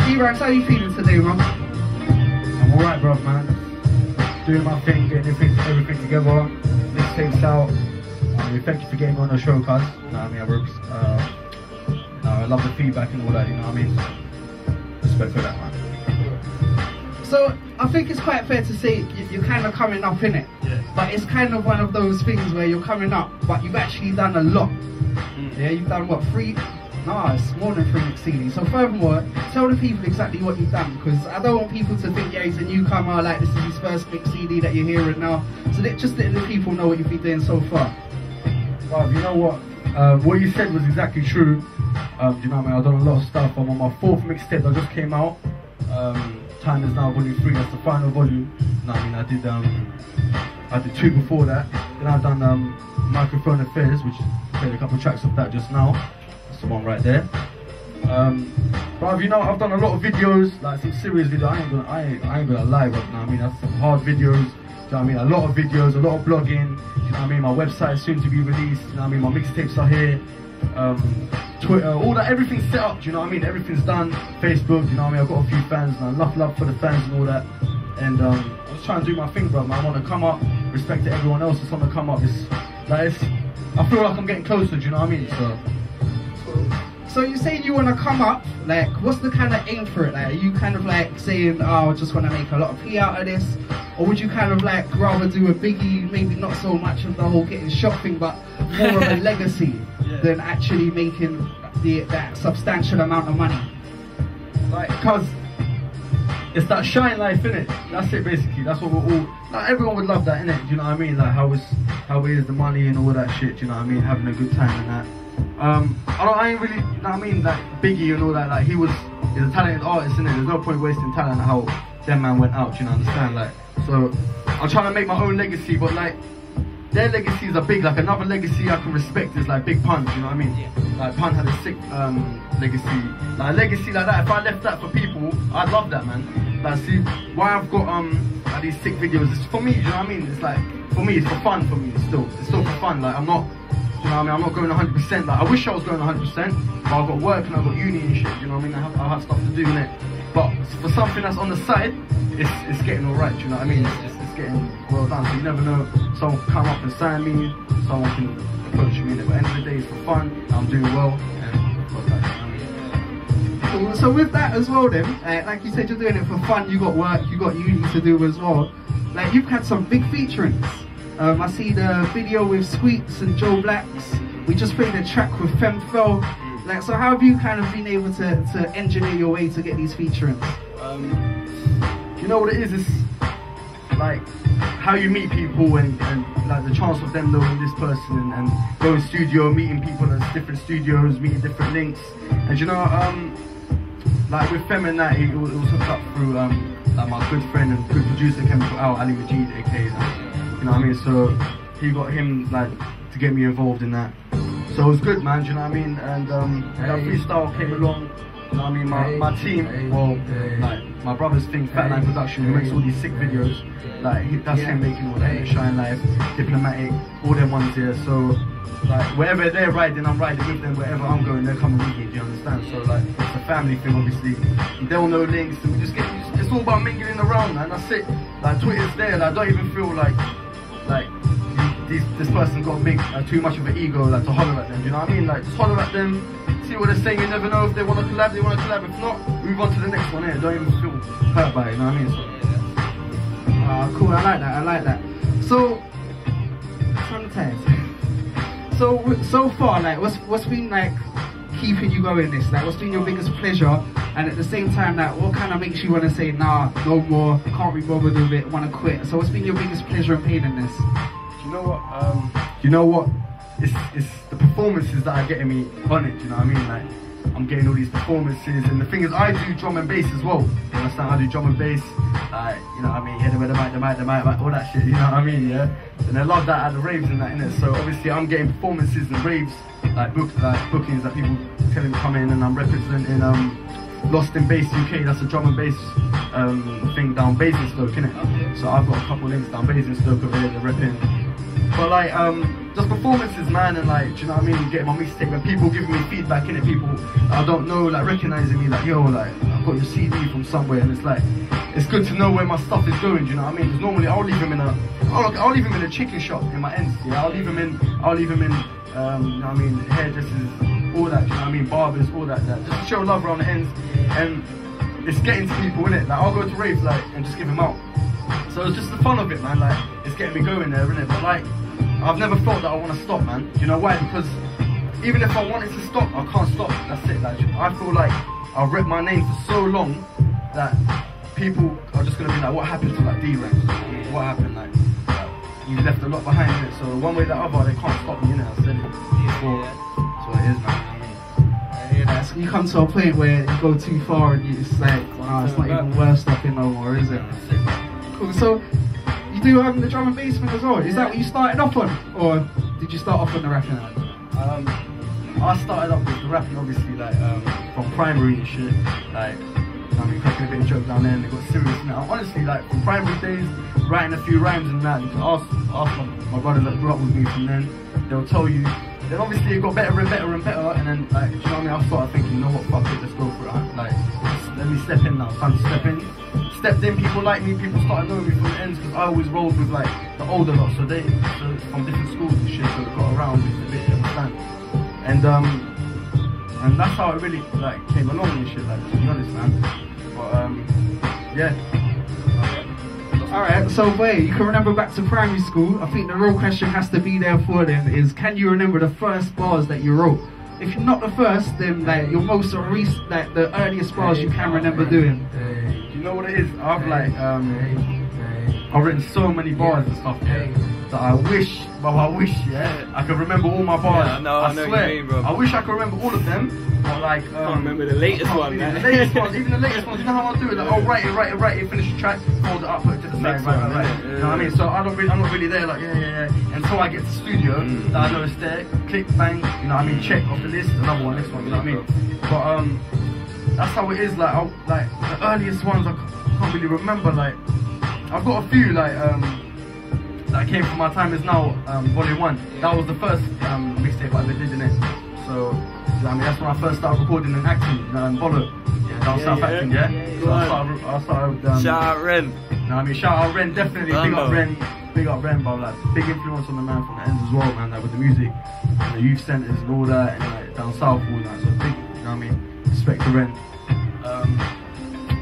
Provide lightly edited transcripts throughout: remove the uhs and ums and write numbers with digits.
D-Rymez, how are you feeling today, man? I'm alright, bro, man. Doing my thing, getting everything together. Mixtapes out. Thank you for getting me on the show, cuz. You know what I mean? I love the feedback and all that, you know what I mean? Respect for that, man. So, I think it's quite fair to say you're kind of coming up, innit? Yeah. But it's kind of one of those things where you're coming up, but you've actually done a lot. Yeah, you've done what, 3? No, it's more than 3 mix CDs. So furthermore, tell the people exactly what you've done, because I don't want people to think, yeah, he's a newcomer, like this is his first mix CD that you're hearing now. So just let the people know what you've been doing so far. Well, you know what you said was exactly true. You know what I mean? I've done a lot of stuff. I'm on my 4th mixtape that just came out. Time is Now Volume 3, that's the final volume. You know what I mean? I did 2 before that. Then I've done Microphone Affairs, which played a couple of tracks of that just now. That's the one right there. But you know, I've done a lot of videos, like some serious videos. I ain't gonna lie, but you know what I mean? That's some hard videos. You know what I mean? A lot of videos, a lot of blogging. You know what I mean? My website is soon to be released. You know what I mean? My mixtapes are here. Twitter, all that, everything's set up, do you know what I mean? Everything's done. Facebook, you know what I mean? I've got a few fans, and enough love for the fans and all that. And I was trying to do my thing, bro, man. I want to come up, respect to everyone else that's on the come up. I feel like I'm getting closer, do you know what I mean? So you say you want to come up, like, what's the kind of aim for it? Like, are you kind of like saying, oh, I just want to make a lot of P out of this? Or would you kind of like rather do a biggie, maybe not so much of the whole getting shot thing, but more of a legacy than actually making that substantial amount of money? Like, cause it's that shine life, innit? That's it basically. That's what we're all, like, everyone would love that, innit? Do you know what I mean? Like how it is, the money and all that shit, do you know what I mean? Having a good time and that. I ain't really, you know what I mean, like Biggie and all that, like he's a talented artist, innit? There's no point wasting talent how that man went out, do you know, understand? Like, so I'm trying to make my own legacy, but like their legacies are big. Like another legacy I can respect is like Big Pun, do you know what I mean? Like Pun had a sick legacy. Like a legacy like that, if I left that for people, I'd love that, man. Like see, why I've got like, these sick videos, it's for me, do you know what I mean? It's like, for me, it's for fun for me still. It's still for fun, like I'm not, you know what I mean? I'm not going 100%. Like I wish I was going 100%, but I've got work and I've got uni and shit. You know what I mean? I have stuff to do in it. But for something that's on the side, it's getting alright. You know what I mean? It's getting well done. So you never know. Someone can come up and sign me. Someone can approach me. But at the end of the day, it's for fun. I'm doing well. And got that, you know what I mean? So with that as well, then, like you said, you're doing it for fun. You got work. You got uni to do as well. Like you've had some big featurings. I see the video with Squeaks and Joe Blacks. We just played a track with Femfel. Like, so how have you kind of been able to engineer your way to get these featurings? You know what it is? It's like how you meet people and like the chance of them knowing this person and going studio, meeting people at different studios, meeting different links. And you know, like with Fem and that, it was hooked up through like my good friend and good producer Chemical Al, Ali Majid, aka. You know what I mean? So he got him like to get me involved in that. So it was good, man, do you know what I mean? And that freestyle came along, you know what I mean? My team, well, like my brother's thing, Fatline Production, who makes all these sick videos, like that's him making all that, Shine Life, Diplomatic, all them ones here. So like wherever they're riding, I'm riding with them. Wherever I'm going, they're coming with me, do you understand? So like it's a family thing, obviously. They'll know links, and we just get, it's all about mingling around, man, that's it. Like Twitter's there, like I don't even feel like this person got big, too much of an ego, like to holler at them, you know what I mean? Like just holler at them, see what they're saying. You never know if they want to collab, they want to collab. If not, move on to the next one here. Don't even feel hurt by it, you know what I mean? So, cool, I like that. So, sometimes. So far, like, what's been like keeping you going this? Like, what's been your biggest pleasure? And at the same time, like, what kind of makes you want to say, nah, no more, can't be bothered with it, want to quit? So what's been your biggest pleasure and pain in this? You know what? It's the performances that are getting me on it, you know what I mean? Like, I'm getting all these performances, and the thing is, I do drum and bass as well. You understand? I do drum and bass, you know what I mean? Hit it with the mic, all that shit, you know what I mean? Yeah. And I love that at the raves and that, innit? So obviously, I'm getting performances and raves, like bookings that people telling me to come in, and I'm representing Lost in Bass UK. That's a drum and bass thing down Basingstoke, innit? So I've got a couple links down Basingstoke over here, they're repping. But like, just performances, man, and like, do you know what I mean? Getting my mixtape and people giving me feedback in it. People I don't know, like recognizing me, like, yo, like I got your CD from somewhere, and it's like, it's good to know where my stuff is going. Do you know what I mean? Because normally I'll leave him in a chicken shop in my ends. Yeah, I'll leave him in, you know what I mean, hairdressers, all that. Do you know what I mean? Barbers, all that. Just to show love around the ends, and it's getting to people, innit? Like I'll go to raves, like, and just give them out. So it's just the fun of it, man. Like it's getting me going there, innit? But like, I've never felt that I want to stop, man. You know why? Because even if I wanted to stop, I can't stop. That's it. Like I feel like I've repped my name for so long that people are just gonna be like, what happened to like D-Rymez? What happened? Like you left a lot behind, innit? So one way or the other, they can't stop me, innit? I said it before. That's what it is, man. Yeah, so you come to a point where you go too far and it's like, wow, it's not even worth stopping no more, is it? Cool. So you do the drum and bass thing as well. Is that what you started off on, or did you start off on the rapping? I started off with the rapping, obviously, like from primary and shit. Like, I mean, cracking a bit of joke down there, and they got serious now. Honestly, like from primary days, writing a few rhymes and that. You can ask my brothers that grew up with me from then. They'll tell you. Then obviously it got better and better and better, and then like, do you know what I mean? I started thinking, you know what, fuck it, let's go for it. Like, let me step in now. It's time to step in. Stepped in, people like me, people started knowing me from the ends, because I always rolled with like the older lot, so from different schools and shit, so they got around with a bit, you understand? And that's how it really like came along and shit, like, to be honest, man. But yeah. Alright, so wait, you can remember back to primary school. I think the real question has to be there for them is, can you remember the first bars that you wrote? If you're not the first, then like your most recent, like the earliest bars you can remember doing. You know what it is? I've like I've written so many bars and stuff that I wish, yeah, I could remember all my bars. Yeah, no, I know swear, what you mean, bro. I wish I could remember all of them, but like I can't remember the latest one, man. The latest ones, even the latest ones. You know how I do it? Like, I'll write it, finish the track, fold it up, put it to the side, right. You know what I mean? So I'm not really there, like yeah. Until I get to the studio, that I know it's there. Click, bang. You know what I mean? Check off the list, another one, next one. You know what I mean? But that's how it is. Like the earliest ones, I can't really remember. Like I've got a few like that came from my time is now volume 1. That was the first mixtape I ever did in it. So you know, I mean that's when I first started recording and acting, Bolo. Down south acting, yeah. So I started shout out Ren. You know what I mean? Shout out Ren, definitely. Big up Ren, but like big influence on the man from the ends as well, man. Like with the music, and the youth centres and all that, and like down south, all that. So big, you know what I mean? Respect to Ren.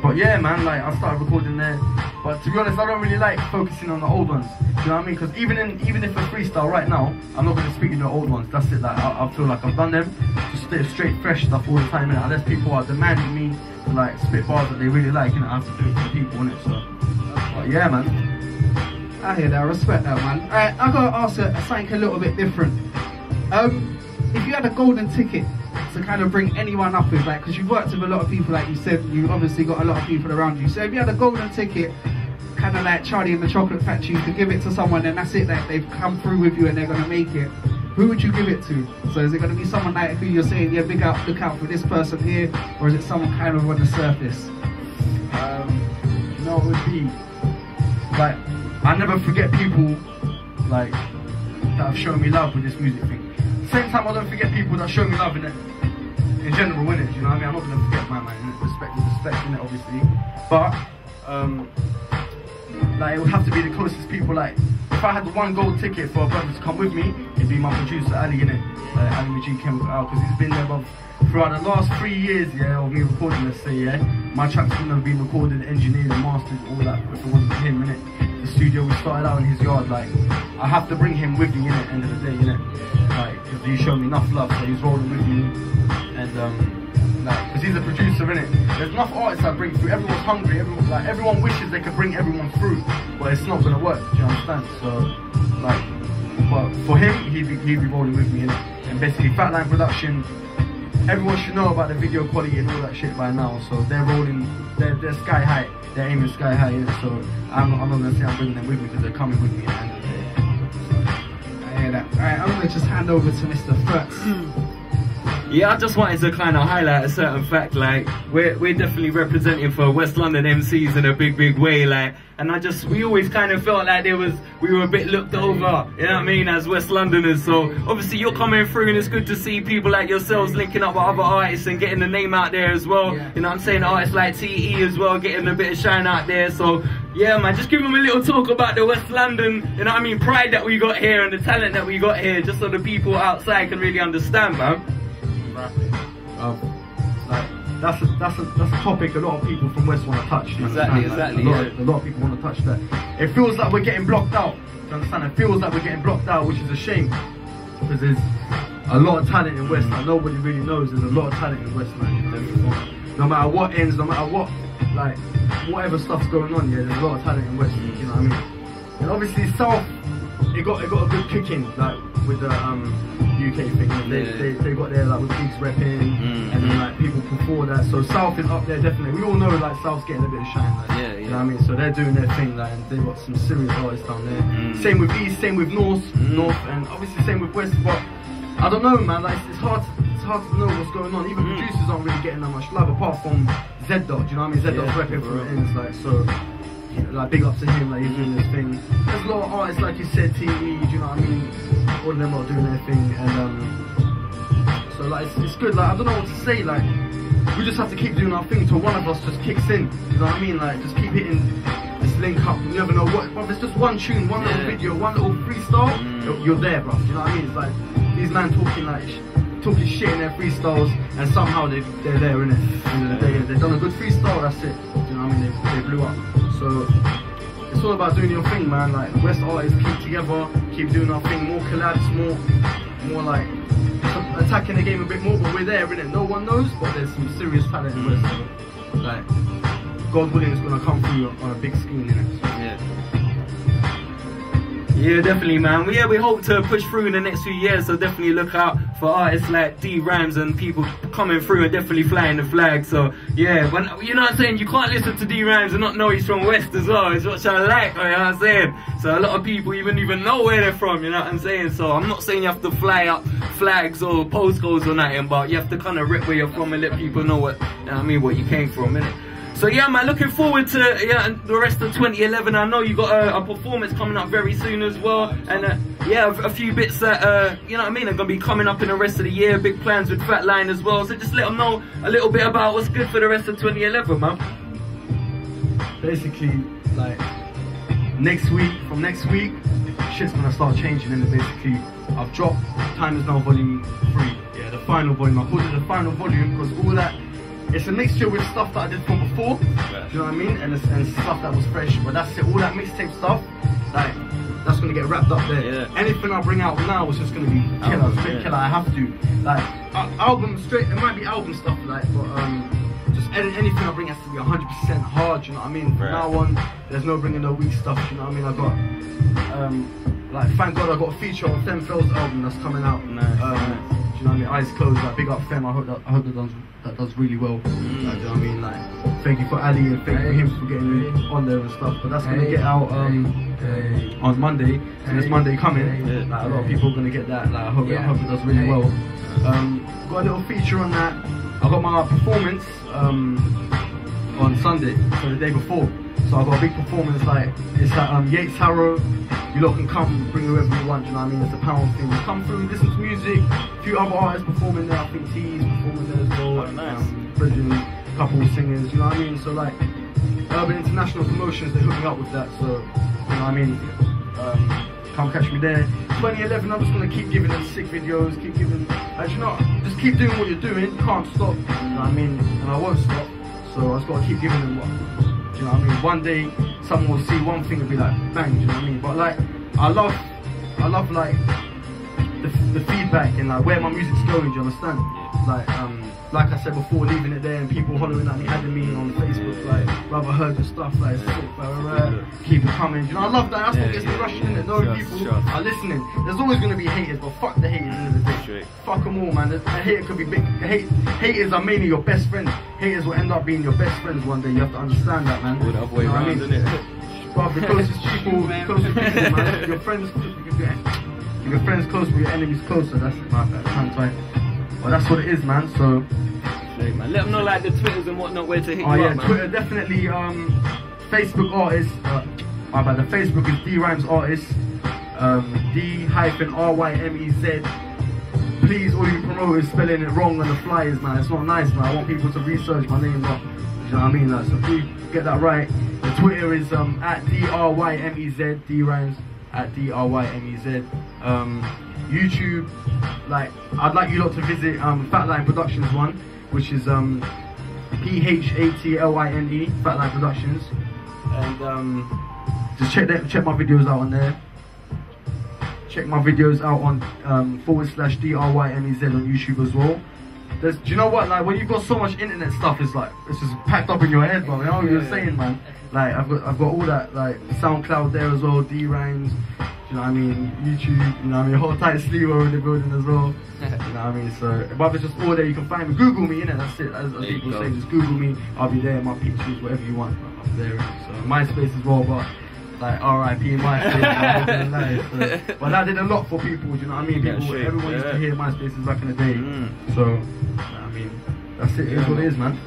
But yeah, man, like I started recording there. But to be honest, I don't really like focusing on the old ones. You know what I mean? Because even if it's freestyle right now, I'm not going to speak in the old ones. That's it. Like I feel like I've done them to stay straight, fresh stuff all the time. And unless people are demanding me to like spit bars that they really like, and I have to do it for people, innit? So, but yeah, man. I hear that. I respect that, man. Alright, I gotta ask something a little bit different. If you had a golden ticket to kind of bring anyone up with, like, because you've worked with a lot of people, like you said, you obviously got a lot of people around you. So if you had a golden ticket, kind of like Charlie and the Chocolate Factory, you could give it to someone and that's it, like they've come through with you and they're gonna make it. Who would you give it to? So is it gonna be someone like who you're saying, yeah, look out for this person here, or is it someone kind of on the surface? You know, it would be like, I never forget people like that have shown me love with this music thing. Same time, I don't forget people that show me love in it, in general, innit? You know what I mean? I'm not gonna forget my man, respect in it, obviously. But like it would have to be the closest people. Like if I had one gold ticket for a brother to come with me, it'd be my producer Ali, innit? Ali Majid Chemical Out, because he's been there throughout the last 3 years, yeah, of me recording. Let's say, yeah, my tracks wouldn't have been recorded, engineered, and mastered, all that if it wasn't for him, innit? The studio we started out in his yard, like I have to bring him with me, innit? End of the day, innit? Like, because he showed me enough love, so he's rolling with me, and like, because he's a producer, innit? There's enough artists I bring through. Everyone's hungry. Everyone wishes they could bring everyone through, but it's not gonna work. Do you understand? So, like, but for him, he'd be rolling with me, innit? And basically, Fatline Production. Everyone should know about the video quality and all that shit by now. So they're rolling. They're sky high. They're aiming sky high, innit? So I'm not gonna say I'm bringing them with me because they're coming with me at the end of the day. I hear that. Alright, I'm gonna just hand over to Mr. Furtz. Yeah, I just wanted to kind of highlight a certain fact, like, we're definitely representing for West London MCs in a big way, like, and we always kind of felt like we were a bit looked over, you know what I mean, as West Londoners. So obviously you're coming through, and it's good to see people like yourselves linking up with other artists and getting the name out there as well. You know what I'm saying? Artists like TE as well, getting a bit of shine out there. So yeah, man, just give them a little talk about the West London, you know what I mean, pride that we got here and the talent that we got here, just so the people outside can really understand, man. Like, that's a topic a lot of people from West want to touch. Exactly. A lot of people want to touch that. It feels like we're getting blocked out. Do you understand? It feels like we're getting blocked out, which is a shame, because there's a lot of talent in West. Like, nobody really knows there's a lot of talent in West, man. No matter what ends, no matter what, like, whatever stuff's going on, yeah, there's a lot of talent in West. You know what I mean? And obviously South, it got a good kick in, like, with the UK thing. They got there, like, with gigs repping, and then, like, people before that. So South is up there definitely. We all know, like, South's getting a bit of shine, like, you know what I mean? So they're doing their thing, like, and they've got some serious artists down there. Same with East, same with North, and obviously same with West. But I don't know, man. Like, it's hard to know what's going on. Even producers aren't really getting that much love, apart from Z-Dot. Do you know what I mean? Z-Dot's repping from the ends, like, so. Like, big up to him, like, he's doing this thing. There's a lot of artists, like you said, TE, do you know what I mean? All of them are doing their thing, and so, like, it's good. Like, I don't know what to say. Like, we just have to keep doing our thing till one of us just kicks in. You know what I mean? Like, just keep hitting this link up. You never know what. But if it's just one tune, one little video, one little freestyle, you're there, bro. You know what I mean? It's like these men talking shit in their freestyles, and somehow they're there, innit? They've done a good freestyle. That's it. You know what I mean? They blew up. So it's all about doing your thing, man. Like, West artists keep together, keep doing our thing, more collabs, more like attacking the game a bit more. But we're there, innit? No one knows, but there's some serious talent in West. So, like, God willing, it's gonna come through on a big screen, innit? So, yeah, definitely, man. We hope to push through in the next few years, so definitely look out for artists like D-Rymez and people coming through and definitely flying the flag. So yeah, when, you know what I'm saying, you can't listen to D-Rymez and not know he's from West as well. It's what I like, you know what I'm saying? So a lot of people even know where they're from, you know what I'm saying? So I'm not saying you have to fly up flags or postcodes or nothing, but you have to kind of rip where you're from and let people know what, you know what I mean, what you came from, innit? So yeah, man, looking forward to the rest of 2011. I know you got a performance coming up very soon as well, and yeah, a few bits that you know what I mean, are gonna be coming up in the rest of the year. Big plans with Fatline as well. So just let them know a little bit about what's good for the rest of 2011, man. Basically, like, from next week, shit's gonna start changing. And basically, I've dropped Time Is Now Volume 3. Yeah, the final volume. I called it the final volume because all that. It's a mixture with stuff that I did from before, do you know what I mean? And stuff that was fresh, but that's it. All that mixtape stuff, like, that's gonna get wrapped up there. Anything I bring out now is just gonna be killer, straight killer. I have to, like, album straight. It might be album stuff, like, but just anything I bring has to be 100% hard. You know what I mean? From now on, there's no bringing no weak stuff. You know what I mean? I got, like, thank God I got a feature on Femfel's album that's coming out. Do you know what I mean? Eyes Closed, like, big up Fem. I hope that does really well. Like, do you know what I mean? Like, thank you for Ali and thank you for him for getting me on there and stuff. But that's gonna get out on Monday, and it's Monday coming. Like, a lot of people are gonna get that. Like, I hope it does really well. Got a little feature on that. I got my performance on Sunday, so the day before. So I got a big performance. Like, it's at Yates Harrow. You lot can come, bring whoever you want, you know what I mean? It's a pound thing. You come through, listen to music. A few other artists performing there. I think T's performing there as well. Oh, nice. Bridging, a couple of singers, you know what I mean? So, like, Urban International Promotions, they hooked me up with that. So, you know what I mean? Come catch me there. 2011, I'm just gonna keep giving them sick videos, keep giving, you know, just keep doing what you're doing. You can't stop, you know what I mean? And I won't stop. So I just gotta keep giving them what. You know what I mean? One day, someone will see one thing and be like, bang, you know what I mean? But, like, I love like the feedback and like where my music's going. Do you understand? Like I said before, leaving it there and people hollering at me, adding me on Facebook, like, brother, heard your stuff, like, sick, keep it coming. You know, I love that. That's what gets me rushing in it. Knowing people are listening. There's always gonna be haters, but fuck the haters at the end of the day. Fuck them all, man. A hater could be big. Haters are mainly your best friends. Haters will end up being your best friends one day. You have to understand that, man. All the other way around, isn't it? But the closest people, man. Your friends, if your friends close, but your enemies closer. That's it, man. But that's what it is, man. So. Man. Let them know like the Twitters and whatnot where to hit you yeah, up, man. Twitter definitely. Facebook artist. The Facebook is D-Rymez artist. D-Rymez. Please, all you promoters spelling it wrong on the flyers, man. It's not nice, man. I want people to research my name, not. You know what I mean? Like, so please get that right. The Twitter is at D-R-Y-M-E-Z. D-Rymez at D-R-Y-M-E-Z. YouTube, like I'd like you lot to visit Fatline Productions one, which is P-H-A-T-L-I-N-E, Fatline Productions, and just check my videos out on there. Check my videos out on /DRYMEZ on YouTube as well. Do you know what? Like when you've got so much internet stuff, it's just packed up in your head, bro. You know what you're saying, man? Like I've got all that, like SoundCloud there as well, D-Rymez. You know what I mean? YouTube, you know what I mean? Whole tight sleeper in the building as well. You know what I mean? So, but it's just all there. You can find me. Google me, innit? That's it. As people say, just Google me. I'll be there. My pictures, whatever you want. I'm there. So, MySpace as well, but like RIP MySpace. But that did a lot for people. Do you know what I mean? People, everyone used to hear MySpace back in the day. So, you know what I mean, that's it. It is what it is, man.